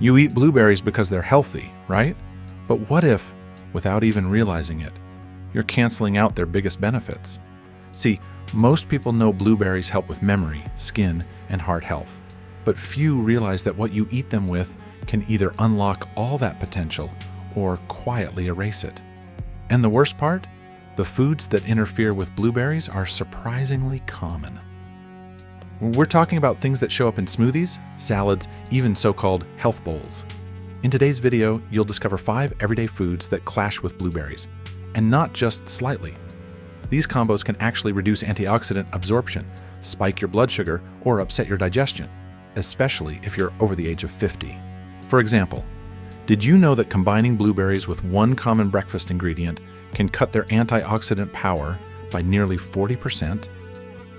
You eat blueberries because they're healthy, right? But what if, without even realizing it, you're canceling out their biggest benefits? See, most people know blueberries help with memory, skin, and heart health, but few realize that what you eat them with can either unlock all that potential or quietly erase it. And the worst part? The foods that interfere with blueberries are surprisingly common. We're talking about things that show up in smoothies, salads, even so-called health bowls. In today's video, you'll discover 5 everyday foods that clash with blueberries, and not just slightly. These combos can actually reduce antioxidant absorption, spike your blood sugar, or upset your digestion, especially if you're over the age of 50. For example, did you know that combining blueberries with one common breakfast ingredient can cut their antioxidant power by nearly 40%?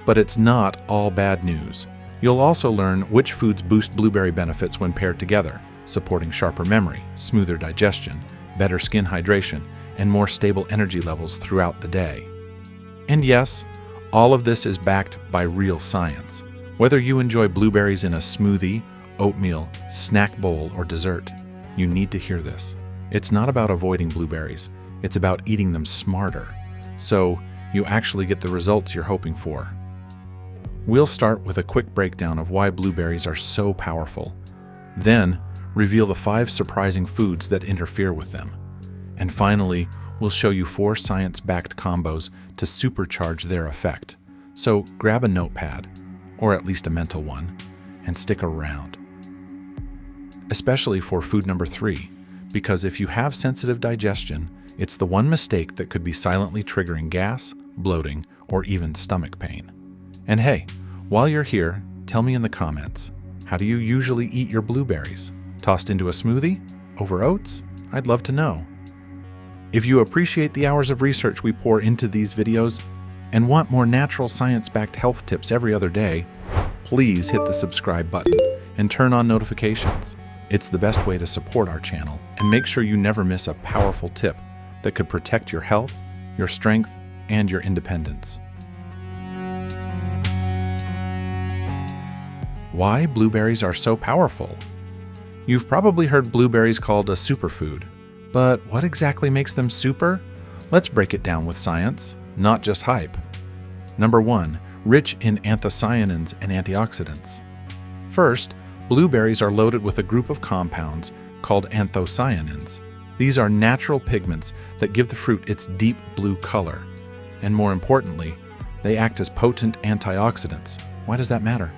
But it's not all bad news. You'll also learn which foods boost blueberry benefits when paired together, supporting sharper memory, smoother digestion, better skin hydration, and more stable energy levels throughout the day. And yes, all of this is backed by real science. Whether you enjoy blueberries in a smoothie, oatmeal, snack bowl, or dessert, you need to hear this. It's not about avoiding blueberries. It's about eating them smarter, so you actually get the results you're hoping for. We'll start with a quick breakdown of why blueberries are so powerful. Then, reveal the 5 surprising foods that interfere with them. And finally, we'll show you 4 science-backed combos to supercharge their effect. So grab a notepad, or at least a mental one, and stick around. Especially for food number 3, because if you have sensitive digestion, it's the one mistake that could be silently triggering gas, bloating, or even stomach pain. And hey, while you're here, tell me in the comments, how do you usually eat your blueberries? Tossed into a smoothie? Over oats? I'd love to know. If you appreciate the hours of research we pour into these videos and want more natural science-backed health tips every other day, please hit the subscribe button and turn on notifications. It's the best way to support our channel, and make sure you never miss a powerful tip that could protect your health, your strength, and your independence. Why blueberries are so powerful? You've probably heard blueberries called a superfood, but what exactly makes them super? Let's break it down with science, not just hype. Number 1, rich in anthocyanins and antioxidants. First, blueberries are loaded with a group of compounds called anthocyanins. These are natural pigments that give the fruit its deep blue color. And more importantly, they act as potent antioxidants. Why does that matter?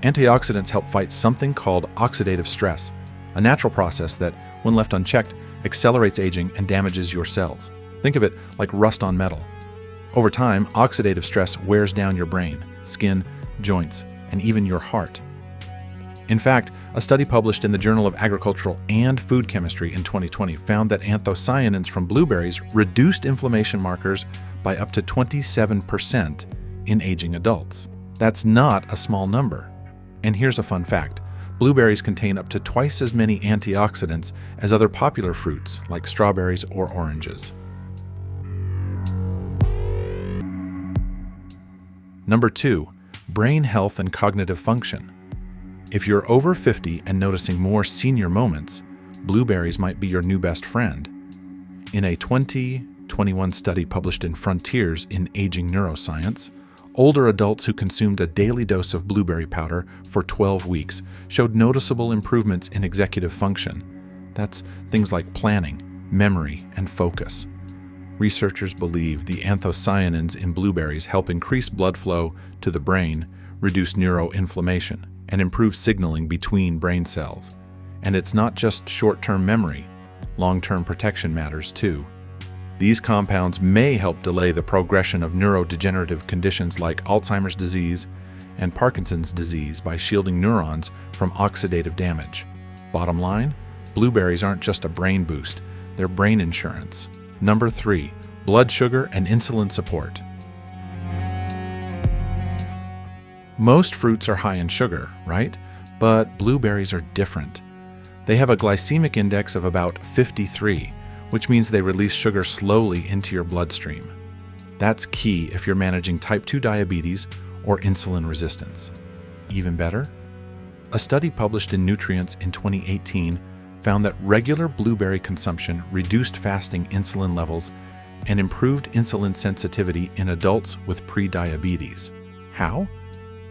Antioxidants help fight something called oxidative stress, a natural process that, when left unchecked, accelerates aging and damages your cells. Think of it like rust on metal. Over time, oxidative stress wears down your brain, skin, joints, and even your heart. In fact, a study published in the Journal of Agricultural and Food Chemistry in 2020 found that anthocyanins from blueberries reduced inflammation markers by up to 27% in aging adults. That's not a small number. And here's a fun fact. Blueberries contain up to twice as many antioxidants as other popular fruits like strawberries or oranges. Number 2, brain health and cognitive function. If you're over 50 and noticing more senior moments, blueberries might be your new best friend. In a 2021 study published in Frontiers in Aging Neuroscience, older adults who consumed a daily dose of blueberry powder for 12 weeks showed noticeable improvements in executive function. That's things like planning, memory, and focus. Researchers believe the anthocyanins in blueberries help increase blood flow to the brain, reduce neuroinflammation, and improve signaling between brain cells. And it's not just short-term memory. Long-term protection matters too. These compounds may help delay the progression of neurodegenerative conditions like Alzheimer's disease and Parkinson's disease by shielding neurons from oxidative damage. Bottom line, blueberries aren't just a brain boost, they're brain insurance. Number 3, blood sugar and insulin support. Most fruits are high in sugar, right? But blueberries are different. They have a glycemic index of about 53, which means they release sugar slowly into your bloodstream. That's key if you're managing type 2 diabetes or insulin resistance. Even better, A study published in Nutrients in 2018 found that regular blueberry consumption reduced fasting insulin levels and improved insulin sensitivity in adults with prediabetes. How?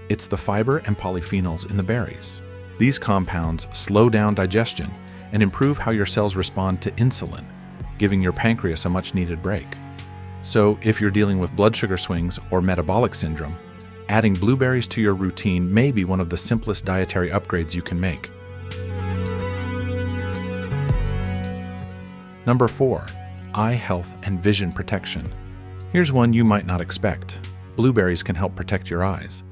It's the fiber and polyphenols in the berries. These compounds slow down digestion and improve how your cells respond to insulin, giving your pancreas a much-needed break. So, if you're dealing with blood sugar swings or metabolic syndrome, adding blueberries to your routine may be one of the simplest dietary upgrades you can make. Number 4. Eye health and vision protection. Here's one you might not expect. Blueberries can help protect your eyes.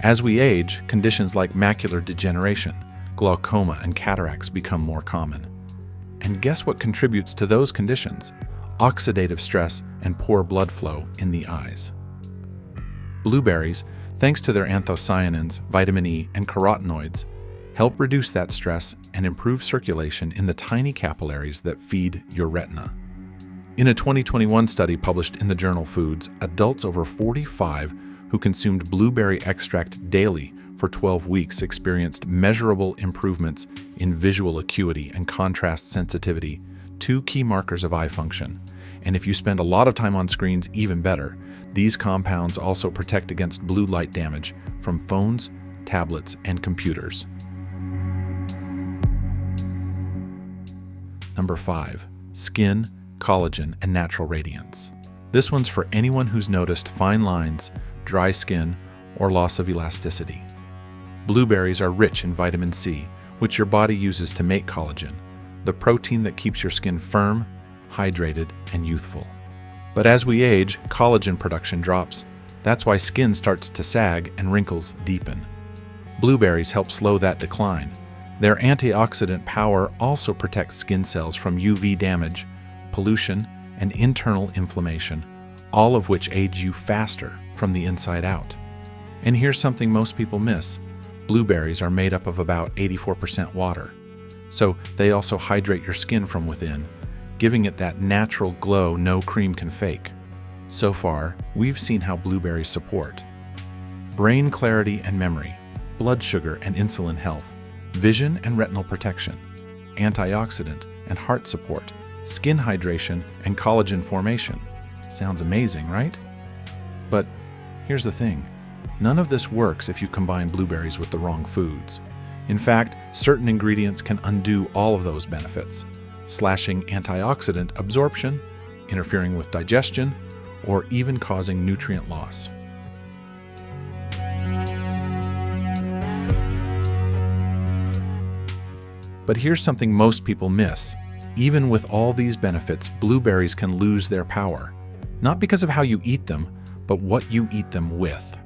As we age, conditions like macular degeneration, glaucoma, and cataracts become more common. And guess what contributes to those conditions? Oxidative stress and poor blood flow in the eyes. Blueberries, thanks to their anthocyanins, vitamin E, and carotenoids, help reduce that stress and improve circulation in the tiny capillaries that feed your retina. In a 2021 study published in the journal Foods, adults over 45 who consumed blueberry extract daily for 12 weeks experienced measurable improvements in visual acuity and contrast sensitivity, two key markers of eye function. And if you spend a lot of time on screens, even better. These compounds also protect against blue light damage from phones, tablets, and computers. Number 5. Skin, collagen, and natural radiance. This one's for anyone who's noticed fine lines, dry skin, or loss of elasticity. Blueberries are rich in vitamin C, which your body uses to make collagen, the protein that keeps your skin firm, hydrated, and youthful. But as we age, collagen production drops. That's why skin starts to sag and wrinkles deepen. Blueberries help slow that decline. Their antioxidant power also protects skin cells from UV damage, pollution, and internal inflammation, all of which age you faster from the inside out. And here's something most people miss. Blueberries are made up of about 84% water, so they also hydrate your skin from within, giving it that natural glow no cream can fake. So far, we've seen how blueberries support brain clarity and memory, blood sugar and insulin health, vision and retinal protection, antioxidant and heart support, skin hydration, and collagen formation. Sounds amazing, right? But here's the thing. None of this works if you combine blueberries with the wrong foods. In fact, certain ingredients can undo all of those benefits, slashing antioxidant absorption, interfering with digestion, or even causing nutrient loss. But here's something most people miss. Even with all these benefits, blueberries can lose their power. Not because of how you eat them, but what you eat them with.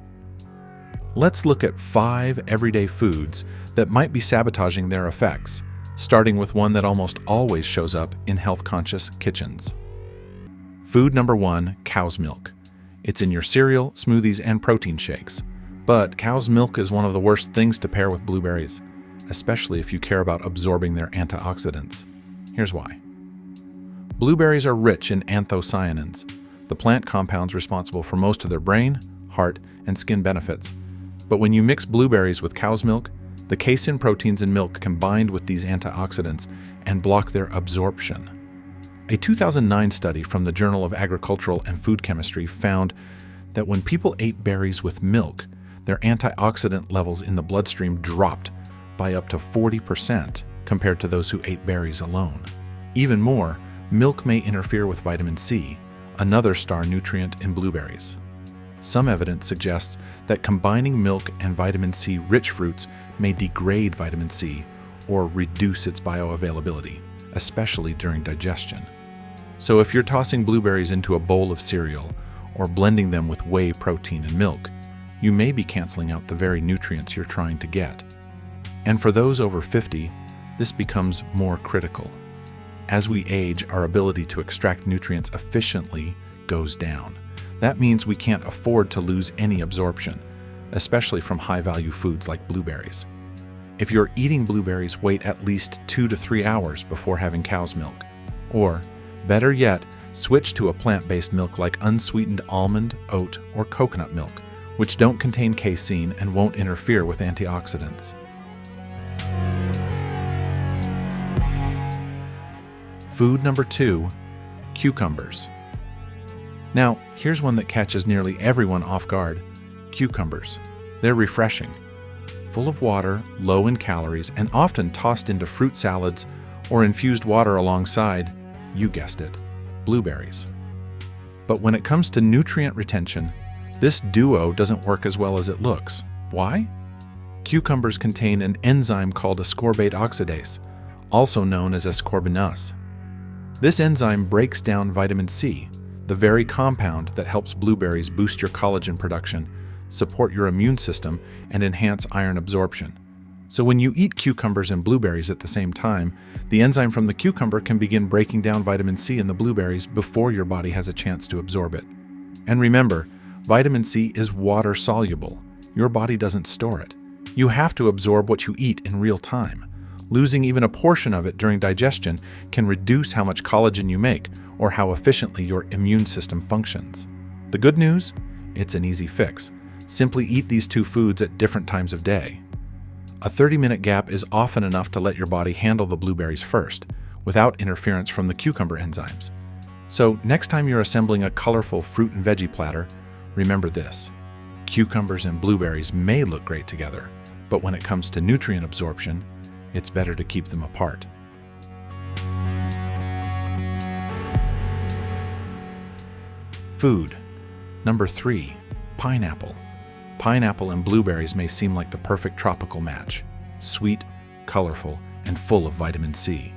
Let's look at 5 everyday foods that might be sabotaging their effects, starting with one that almost always shows up in health-conscious kitchens. Food number 1, cow's milk. It's in your cereal, smoothies, and protein shakes. But cow's milk is one of the worst things to pair with blueberries, especially if you care about absorbing their antioxidants. Here's why. Blueberries are rich in anthocyanins, the plant compounds responsible for most of their brain, heart, and skin benefits. But when you mix blueberries with cow's milk, the casein proteins in milk combine with these antioxidants and block their absorption. A 2009 study from the Journal of Agricultural and Food Chemistry found that when people ate berries with milk, their antioxidant levels in the bloodstream dropped by up to 40% compared to those who ate berries alone. Even more, milk may interfere with vitamin C, another star nutrient in blueberries. Some evidence suggests that combining milk and vitamin C-rich fruits may degrade vitamin C or reduce its bioavailability, especially during digestion. So if you're tossing blueberries into a bowl of cereal or blending them with whey protein and milk, you may be canceling out the very nutrients you're trying to get. And for those over 50, this becomes more critical. As we age, our ability to extract nutrients efficiently goes down. That means we can't afford to lose any absorption, especially from high-value foods like blueberries. If you're eating blueberries, wait at least 2 to 3 hours before having cow's milk. Or, better yet, switch to a plant-based milk like unsweetened almond, oat, or coconut milk, which don't contain casein and won't interfere with antioxidants. Food number 2, cucumbers. Now, here's one that catches nearly everyone off guard. Cucumbers. They're refreshing, full of water, low in calories, and often tossed into fruit salads or infused water alongside, you guessed it, blueberries. But when it comes to nutrient retention, this duo doesn't work as well as it looks. Why? Cucumbers contain an enzyme called ascorbate oxidase, also known as ascorbinase. This enzyme breaks down vitamin C, the very compound that helps blueberries boost your collagen production, support your immune system, and enhance iron absorption. So when you eat cucumbers and blueberries at the same time, the enzyme from the cucumber can begin breaking down vitamin C in the blueberries before your body has a chance to absorb it. And remember, vitamin C is water soluble. Your body doesn't store it. You have to absorb what you eat in real time. Losing even a portion of it during digestion can reduce how much collagen you make or how efficiently your immune system functions. The good news? It's an easy fix. Simply eat these two foods at different times of day. A 30-minute gap is often enough to let your body handle the blueberries first, without interference from the cucumber enzymes. So next time you're assembling a colorful fruit and veggie platter, remember this. Cucumbers and blueberries may look great together, but when it comes to nutrient absorption, it's better to keep them apart. Food. Number 3, pineapple. Pineapple and blueberries may seem like the perfect tropical match. Sweet, colorful, and full of vitamin C.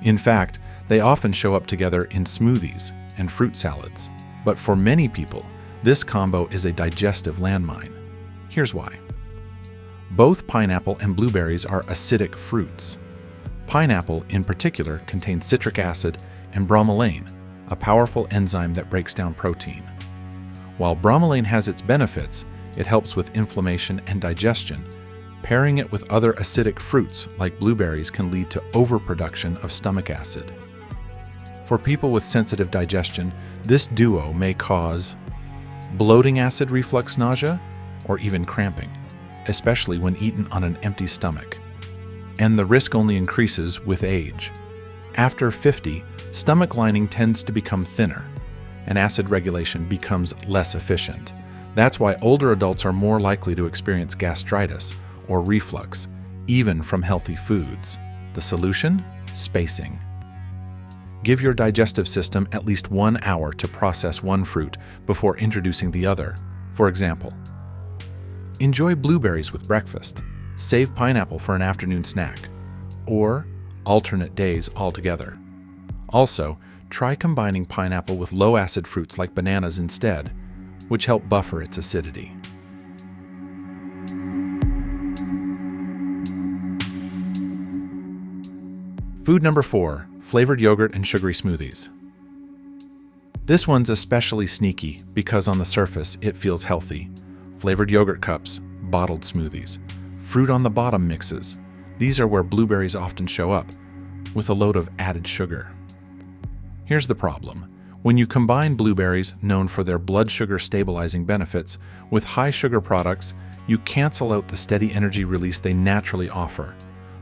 In fact, they often show up together in smoothies and fruit salads. But for many people, this combo is a digestive landmine. Here's why. Both pineapple and blueberries are acidic fruits. Pineapple, in particular, contains citric acid and bromelain, a powerful enzyme that breaks down protein. While bromelain has its benefits, it helps with inflammation and digestion. Pairing it with other acidic fruits like blueberries can lead to overproduction of stomach acid. For people with sensitive digestion, this duo may cause bloating, acid reflux, nausea, or even cramping, especially when eaten on an empty stomach. And the risk only increases with age. After 50, stomach lining tends to become thinner, and acid regulation becomes less efficient. That's why older adults are more likely to experience gastritis or reflux, even from healthy foods. The solution? Spacing. Give your digestive system at least 1 hour to process one fruit before introducing the other. For example, enjoy blueberries with breakfast, save pineapple for an afternoon snack, or alternate days altogether. Also, try combining pineapple with low-acid fruits like bananas instead, which help buffer its acidity. Food number 4, flavored yogurt and sugary smoothies. This one's especially sneaky because on the surface it feels healthy. Flavored yogurt cups, bottled smoothies, fruit on the bottom mixes. These are where blueberries often show up, with a load of added sugar. Here's the problem. When you combine blueberries, known for their blood sugar stabilizing benefits, with high sugar products, you cancel out the steady energy release they naturally offer.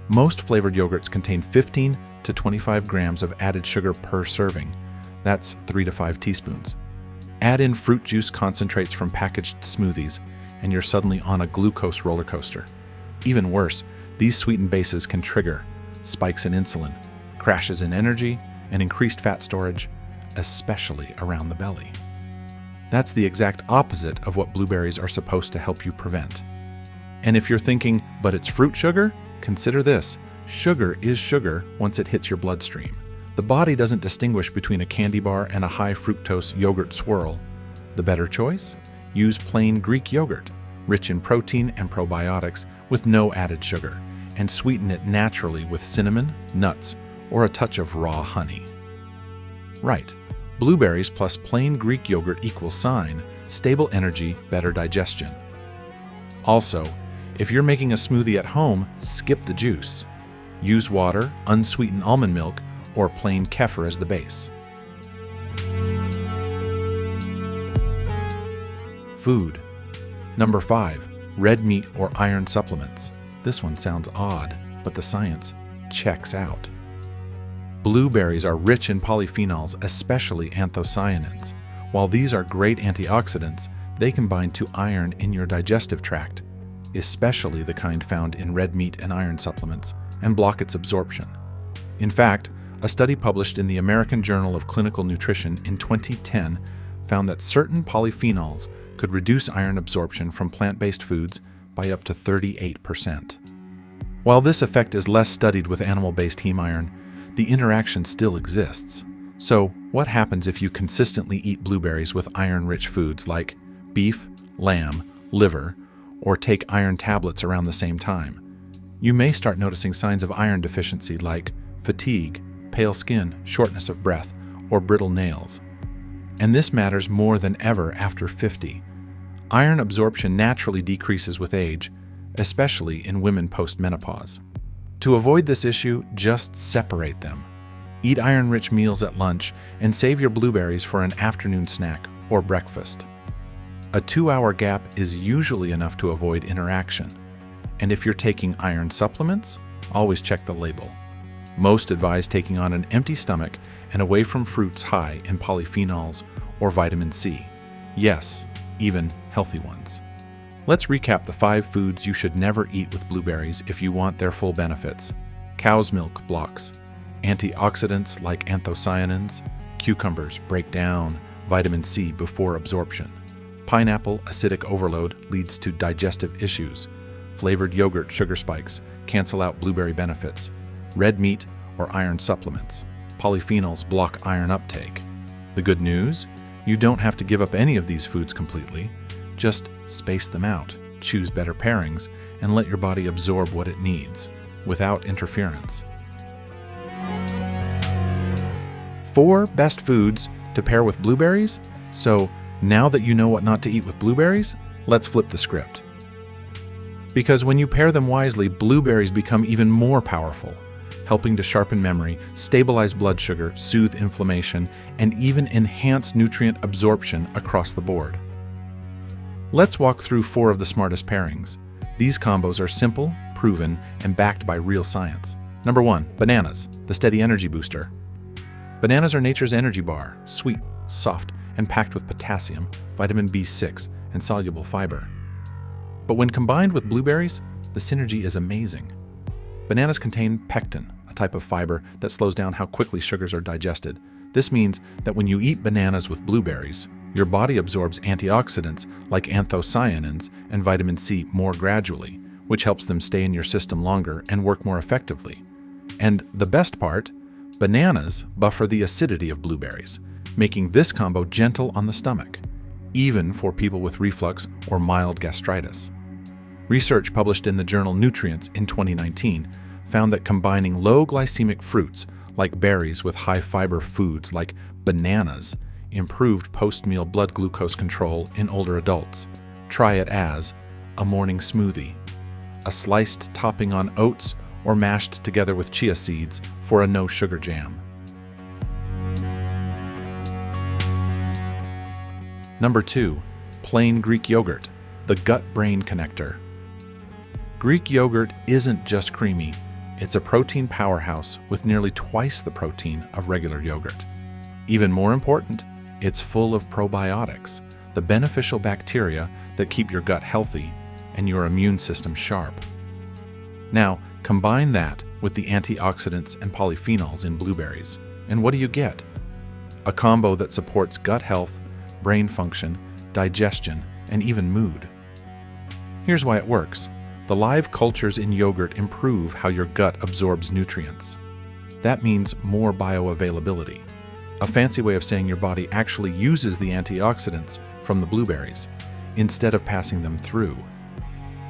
Most flavored yogurts contain 15 to 25 grams of added sugar per serving. That's 3 to 5 teaspoons. Add in fruit juice concentrates from packaged smoothies, and you're suddenly on a glucose roller coaster. Even worse, these sweetened bases can trigger spikes in insulin, crashes in energy, and increased fat storage, especially around the belly. That's the exact opposite of what blueberries are supposed to help you prevent. And if you're thinking, but it's fruit sugar, consider this. Sugar is sugar once it hits your bloodstream. The body doesn't distinguish between a candy bar and a high fructose yogurt swirl. The better choice? Use plain Greek yogurt, rich in protein and probiotics with no added sugar, and sweeten it naturally with cinnamon, nuts, or a touch of raw honey. Right, blueberries plus plain Greek yogurt equals stable energy, better digestion. Also, if you're making a smoothie at home, skip the juice. Use water, unsweetened almond milk, or plain kefir as the base. Food. Number 5, red meat or iron supplements. This one sounds odd, but the science checks out. Blueberries are rich in polyphenols, especially anthocyanins. While these are great antioxidants, they can bind to iron in your digestive tract, especially the kind found in red meat and iron supplements, and block its absorption. In fact, a study published in the American Journal of Clinical Nutrition in 2010 found that certain polyphenols could reduce iron absorption from plant-based foods by up to 38%. While this effect is less studied with animal-based heme iron, the interaction still exists. So, what happens if you consistently eat blueberries with iron-rich foods like beef, lamb, liver, or take iron tablets around the same time? You may start noticing signs of iron deficiency like fatigue, pale skin, shortness of breath, or brittle nails. And this matters more than ever after 50. Iron absorption naturally decreases with age, especially in women post-menopause. To avoid this issue, just separate them. Eat iron-rich meals at lunch and save your blueberries for an afternoon snack or breakfast. A 2-hour gap is usually enough to avoid interaction. And if you're taking iron supplements, always check the label. Most advise taking on an empty stomach and away from fruits high in polyphenols or vitamin C. Yes, even healthy ones. Let's recap the 5 foods you should never eat with blueberries if you want their full benefits. Cow's milk blocks antioxidants like anthocyanins. Cucumbers break down vitamin C before absorption. Pineapple acidic overload leads to digestive issues. Flavored yogurt sugar spikes cancel out blueberry benefits. Red meat or iron supplements. Polyphenols block iron uptake. The good news? You don't have to give up any of these foods completely. Just space them out, choose better pairings, and let your body absorb what it needs, without interference. 4 best foods to pair with blueberries? So, now that you know what not to eat with blueberries, let's flip the script. Because when you pair them wisely, blueberries become even more powerful, helping to sharpen memory, stabilize blood sugar, soothe inflammation, and even enhance nutrient absorption across the board. Let's walk through 4 of the smartest pairings. These combos are simple, proven, and backed by real science. Number 1, bananas, the steady energy booster. Bananas are nature's energy bar, sweet, soft, and packed with potassium, vitamin B6, and soluble fiber. But when combined with blueberries, the synergy is amazing. Bananas contain pectin, a type of fiber that slows down how quickly sugars are digested. This means that when you eat bananas with blueberries, your body absorbs antioxidants like anthocyanins and vitamin C more gradually, which helps them stay in your system longer and work more effectively. And the best part, bananas buffer the acidity of blueberries, making this combo gentle on the stomach, even for people with reflux or mild gastritis. Research published in the journal Nutrients in 2019 found that combining low glycemic fruits like berries with high fiber foods like bananas improved post-meal blood glucose control in older adults. Try it as a morning smoothie, a sliced topping on oats, or mashed together with chia seeds for a no-sugar jam. Number 2, plain Greek yogurt, the gut-brain connector. Greek yogurt isn't just creamy, it's a protein powerhouse with nearly twice the protein of regular yogurt. Even more important, it's full of probiotics, the beneficial bacteria that keep your gut healthy and your immune system sharp. Now, combine that with the antioxidants and polyphenols in blueberries, and what do you get? A combo that supports gut health, brain function, digestion, and even mood. Here's why it works. The live cultures in yogurt improve how your gut absorbs nutrients. That means more bioavailability. A fancy way of saying your body actually uses the antioxidants from the blueberries instead of passing them through.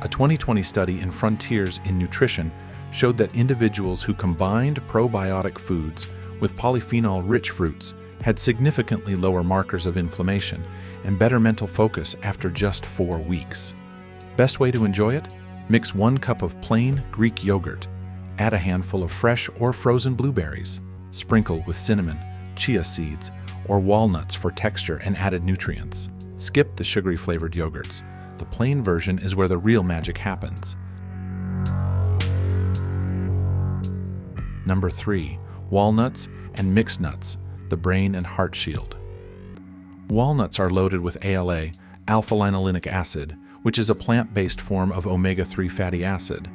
A 2020 study in Frontiers in Nutrition showed that individuals who combined probiotic foods with polyphenol-rich fruits had significantly lower markers of inflammation and better mental focus after just 4 weeks. Best way to enjoy it? Mix 1 cup of plain Greek yogurt. Add a handful of fresh or frozen blueberries. Sprinkle with cinnamon, chia seeds, or walnuts for texture and added nutrients. Skip the sugary flavored yogurts. The plain version is where the real magic happens. Number 3, walnuts, and mixed nuts, the brain and heart shield. Walnuts are loaded with ALA, alpha-linolenic acid, which is a plant-based form of omega-3 fatty acid.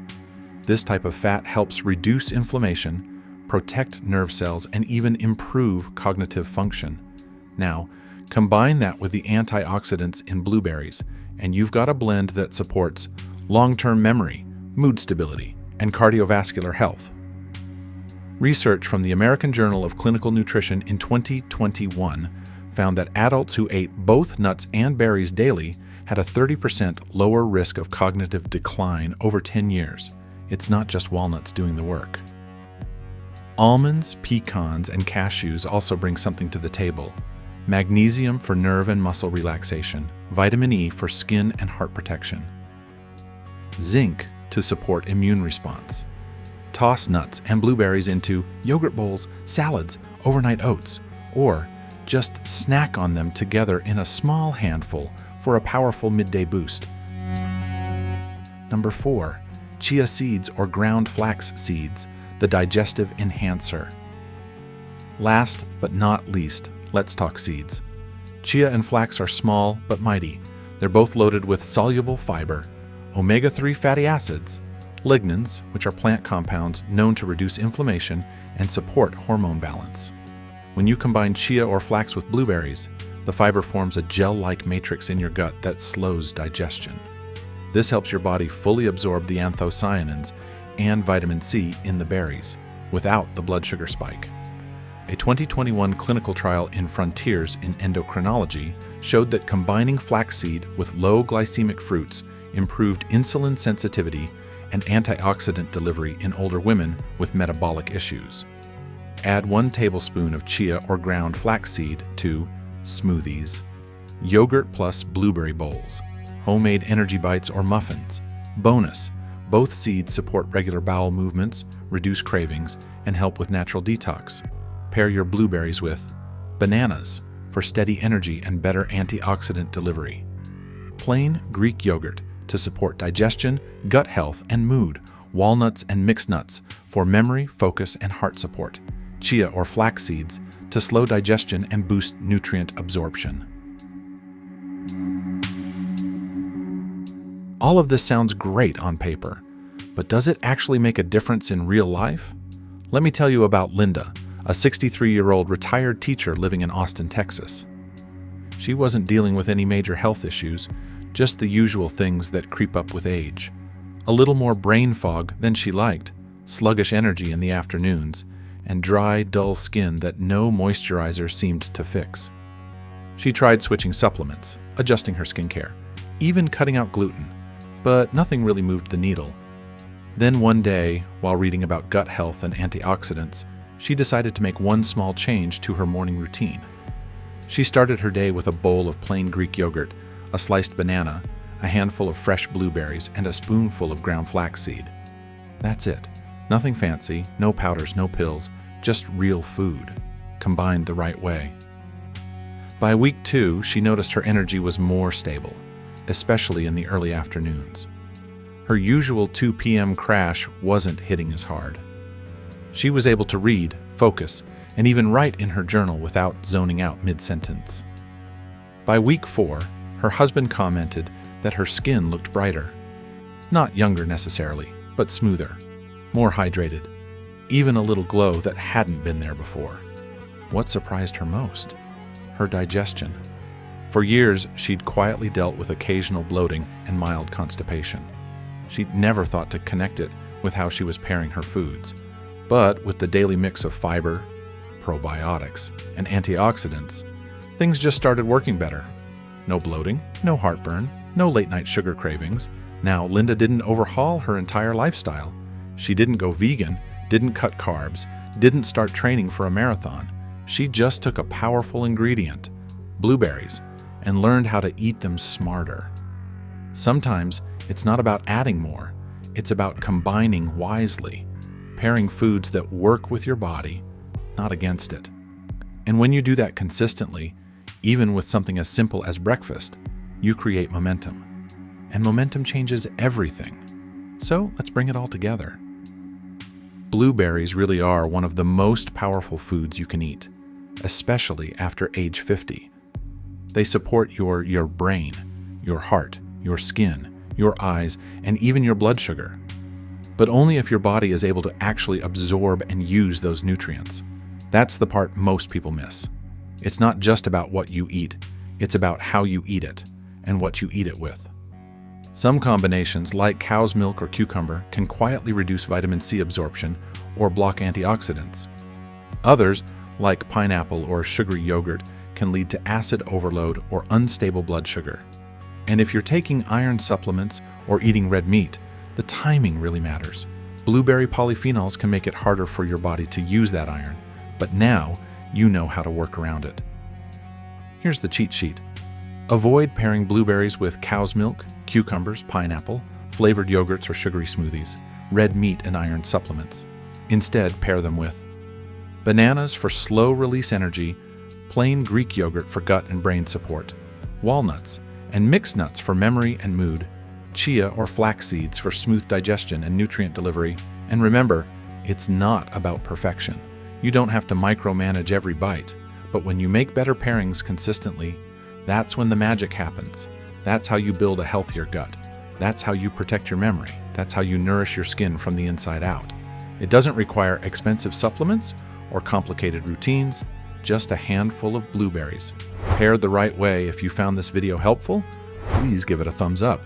This type of fat helps reduce inflammation, protect nerve cells, and even improve cognitive function. Now, combine that with the antioxidants in blueberries, and you've got a blend that supports long-term memory, mood stability, and cardiovascular health. Research from the American Journal of Clinical Nutrition in 2021 found that adults who ate both nuts and berries daily had a 30% lower risk of cognitive decline over 10 years. It's not just walnuts doing the work. Almonds, pecans, and cashews also bring something to the table. Magnesium for nerve and muscle relaxation, vitamin E for skin and heart protection, zinc to support immune response. Toss nuts and blueberries into yogurt bowls, salads, overnight oats, or just snack on them together in a small handful for a powerful midday boost. Number 4, chia seeds or ground flax seeds, the digestive enhancer. Last but not least, let's talk seeds. Chia and flax are small but mighty. They're both loaded with soluble fiber, omega-3 fatty acids, lignans, which are plant compounds known to reduce inflammation and support hormone balance. When you combine chia or flax with blueberries, the fiber forms a gel-like matrix in your gut that slows digestion. This helps your body fully absorb the anthocyanins and vitamin C in the berries without the blood sugar spike. A 2021 clinical trial in Frontiers in Endocrinology showed that combining flaxseed with low glycemic fruits improved insulin sensitivity and antioxidant delivery in older women with metabolic issues. Add 1 tablespoon of chia or ground flaxseed to smoothies, yogurt plus blueberry bowls, homemade energy bites or muffins. Bonus, both seeds support regular bowel movements, reduce cravings, and help with natural detox. Pair your blueberries with bananas for steady energy and better antioxidant delivery. Plain Greek yogurt to support digestion, gut health, and mood. Walnuts and mixed nuts for memory, focus, and heart support. Chia or flax seeds to slow digestion and boost nutrient absorption. All of this sounds great on paper, but does it actually make a difference in real life? Let me tell you about Linda, a 63-year-old retired teacher living in Austin, Texas. She wasn't dealing with any major health issues, just the usual things that creep up with age. A little more brain fog than she liked, sluggish energy in the afternoons, and dry, dull skin that no moisturizer seemed to fix. She tried switching supplements, adjusting her skincare, even cutting out gluten, but nothing really moved the needle. Then one day, while reading about gut health and antioxidants, she decided to make one small change to her morning routine. She started her day with a bowl of plain Greek yogurt, a sliced banana, a handful of fresh blueberries, and a spoonful of ground flaxseed. That's it. Nothing fancy, no powders, no pills, just real food, combined the right way. By week 2, she noticed her energy was more stable, especially in the early afternoons. Her usual 2 p.m. crash wasn't hitting as hard. She was able to read, focus, and even write in her journal without zoning out mid-sentence. By week 4, her husband commented that her skin looked brighter. Not younger necessarily, but smoother, more hydrated, even a little glow that hadn't been there before. What surprised her most? Her digestion. For years, she'd quietly dealt with occasional bloating and mild constipation. She'd never thought to connect it with how she was pairing her foods. But with the daily mix of fiber, probiotics, and antioxidants, things just started working better. No bloating, no heartburn, no late-night sugar cravings. Now, Linda didn't overhaul her entire lifestyle. She didn't go vegan, didn't cut carbs, didn't start training for a marathon. She just took a powerful ingredient, blueberries, and learned how to eat them smarter. Sometimes it's not about adding more, it's about combining wisely, pairing foods that work with your body, not against it. And when you do that consistently, even with something as simple as breakfast, you create momentum. And momentum changes everything. So let's bring it all together. Blueberries really are one of the most powerful foods you can eat, especially after age 50. They support your brain, your heart, your skin, your eyes, and even your blood sugar. But only if your body is able to actually absorb and use those nutrients. That's the part most people miss. It's not just about what you eat, it's about how you eat it and what you eat it with. Some combinations, like cow's milk or cucumber, can quietly reduce vitamin C absorption or block antioxidants. Others, like pineapple or sugary yogurt, can lead to acid overload or unstable blood sugar. And if you're taking iron supplements or eating red meat, the timing really matters. Blueberry polyphenols can make it harder for your body to use that iron, but now you know how to work around it. Here's the cheat sheet. Avoid pairing blueberries with cow's milk, cucumbers, pineapple, flavored yogurts or sugary smoothies, red meat and iron supplements. Instead, pair them with bananas for slow-release energy, plain Greek yogurt for gut and brain support, walnuts and mixed nuts for memory and mood, chia or flax seeds for smooth digestion and nutrient delivery. And remember, it's not about perfection. You don't have to micromanage every bite, but when you make better pairings consistently, that's when the magic happens. That's how you build a healthier gut. That's how you protect your memory. That's how you nourish your skin from the inside out. It doesn't require expensive supplements or complicated routines, just a handful of blueberries. Paired the right way. If you found this video helpful, please give it a thumbs up.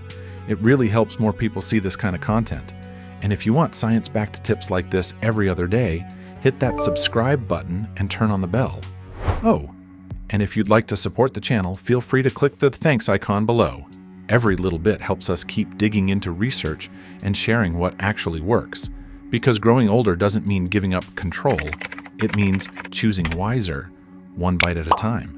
It really helps more people see this kind of content. And if you want science-backed tips like this every other day, hit that subscribe button and turn on the bell. Oh, and if you'd like to support the channel, feel free to click the thanks icon below. Every little bit helps us keep digging into research and sharing what actually works. Because growing older doesn't mean giving up control. It means choosing wiser, one bite at a time.